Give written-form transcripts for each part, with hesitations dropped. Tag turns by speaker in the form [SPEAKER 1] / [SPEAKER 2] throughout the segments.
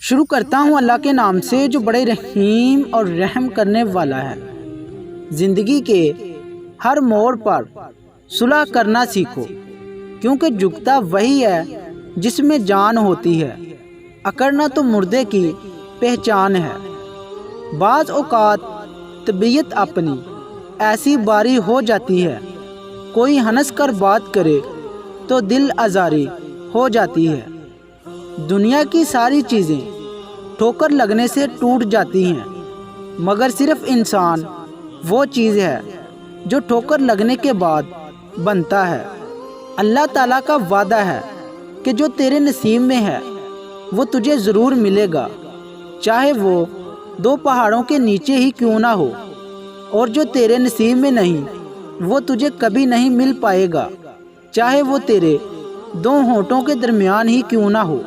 [SPEAKER 1] شروع کرتا ہوں اللہ کے نام سے جو بڑے رحیم اور رحم کرنے والا ہے۔ زندگی کے ہر موڑ پر صلح کرنا سیکھو، کیونکہ جھکتا وہی ہے جس میں جان ہوتی ہے، اکڑنا تو مردے کی پہچان ہے۔ بعض اوقات طبیعت اپنی ایسی باری ہو جاتی ہے، کوئی ہنس کر بات کرے تو دل آزاری ہو جاتی ہے۔ دنیا کی ساری چیزیں ٹھوکر لگنے سے ٹوٹ جاتی ہیں، مگر صرف انسان وہ چیز ہے جو ٹھوکر لگنے کے بعد بنتا ہے۔ اللہ تعالیٰ کا وعدہ ہے کہ جو تیرے نصیب میں ہے وہ تجھے ضرور ملے گا، چاہے وہ 2 پہاڑوں کے نیچے ہی کیوں نہ ہو، اور جو تیرے نصیب میں نہیں وہ تجھے کبھی نہیں مل پائے گا، چاہے وہ تیرے 2 ہونٹوں کے درمیان ہی کیوں نہ ہو۔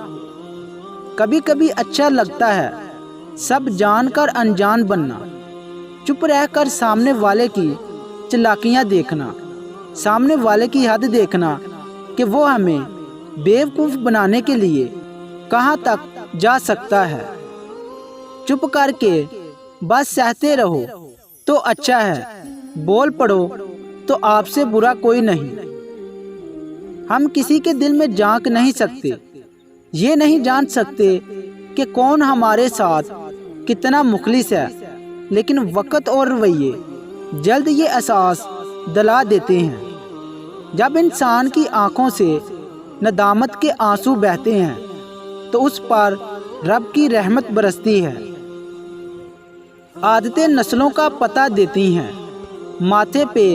[SPEAKER 1] کبھی کبھی اچھا لگتا ہے سب جان کر انجان بننا، چپ رہ کر سامنے والے کی چالاکیاں دیکھنا، سامنے والے کی حد دیکھنا کہ وہ ہمیں بیوقوف بنانے کے لیے کہاں تک جا سکتا ہے۔ چپ کر کے بس سہتے رہو تو اچھا ہے، بول پڑو تو آپ سے برا کوئی نہیں۔ ہم کسی کے دل میں جھانک نہیں سکتے، یہ نہیں جان سکتے کہ کون ہمارے ساتھ کتنا مخلص ہے، لیکن وقت اور رویے جلد یہ احساس دلا دیتے ہیں۔ جب انسان کی آنکھوں سے ندامت کے آنسو بہتے ہیں تو اس پر رب کی رحمت برستی ہے۔ عادتیں نسلوں کا پتہ دیتی ہیں، ماتھے پہ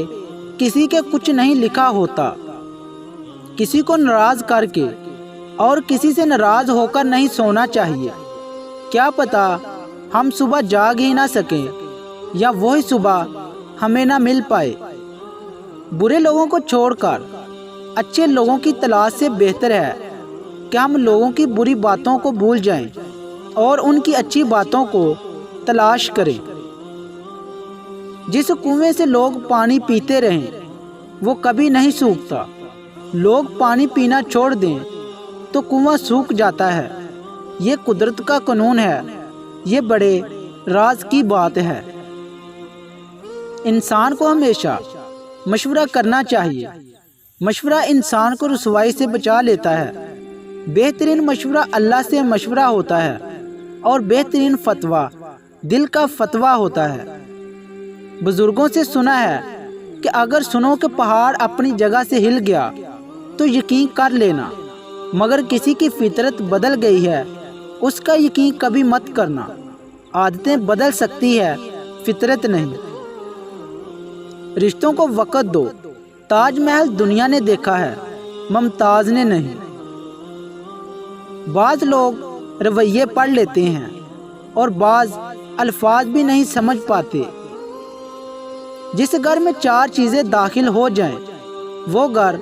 [SPEAKER 1] کسی کے کچھ نہیں لکھا ہوتا۔ کسی کو ناراض کر کے اور کسی سے ناراض ہو کر نہیں سونا چاہیے، کیا پتہ ہم صبح جاگ ہی نہ سکیں یا وہی صبح ہمیں نہ مل پائے۔ برے لوگوں کو چھوڑ کر اچھے لوگوں کی تلاش سے بہتر ہے کہ ہم لوگوں کی بری باتوں کو بھول جائیں اور ان کی اچھی باتوں کو تلاش کریں۔ جس کنویں سے لوگ پانی پیتے رہیں وہ کبھی نہیں سوکھتا، لوگ پانی پینا چھوڑ دیں تو کنواں سوکھ جاتا ہے۔ یہ قدرت کا قانون ہے، یہ بڑے راز کی بات ہے۔ انسان کو ہمیشہ مشورہ کرنا چاہیے، مشورہ انسان کو رسوائی سے بچا لیتا ہے۔ بہترین مشورہ اللہ سے مشورہ ہوتا ہے اور بہترین فتویٰ دل کا فتویٰ ہوتا ہے۔ بزرگوں سے سنا ہے کہ اگر سنو کہ پہاڑ اپنی جگہ سے ہل گیا تو یقین کر لینا، مگر کسی کی فطرت بدل گئی ہے اس کا یقین کبھی مت کرنا۔ عادتیں بدل سکتی ہے، فطرت نہیں۔ رشتوں کو وقت دو، تاج محل دنیا نے دیکھا ہے، ممتاز نے نہیں۔ بعض لوگ رویے پڑھ لیتے ہیں اور بعض الفاظ بھی نہیں سمجھ پاتے۔ جس گھر میں 4 چیزیں داخل ہو جائیں وہ گھر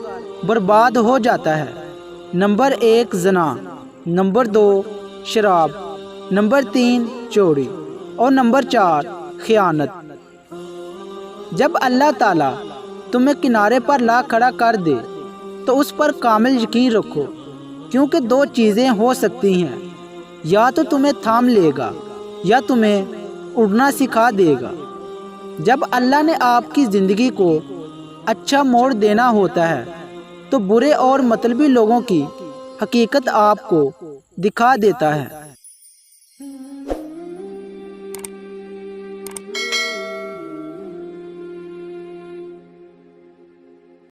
[SPEAKER 1] برباد ہو جاتا ہے۔ نمبر 1 زنا، نمبر 2 شراب، نمبر 3 چوری اور نمبر 4 خیانت۔ جب اللہ تعالیٰ تمہیں کنارے پر لا کھڑا کر دے تو اس پر کامل یقین رکھو، کیونکہ 2 چیزیں ہو سکتی ہیں، یا تو تمہیں تھام لے گا یا تمہیں اڑنا سکھا دے گا۔ جب اللہ نے آپ کی زندگی کو اچھا موڑ دینا ہوتا ہے تو برے اور مطلبی لوگوں کی حقیقت آپ کو دکھا دیتا ہے۔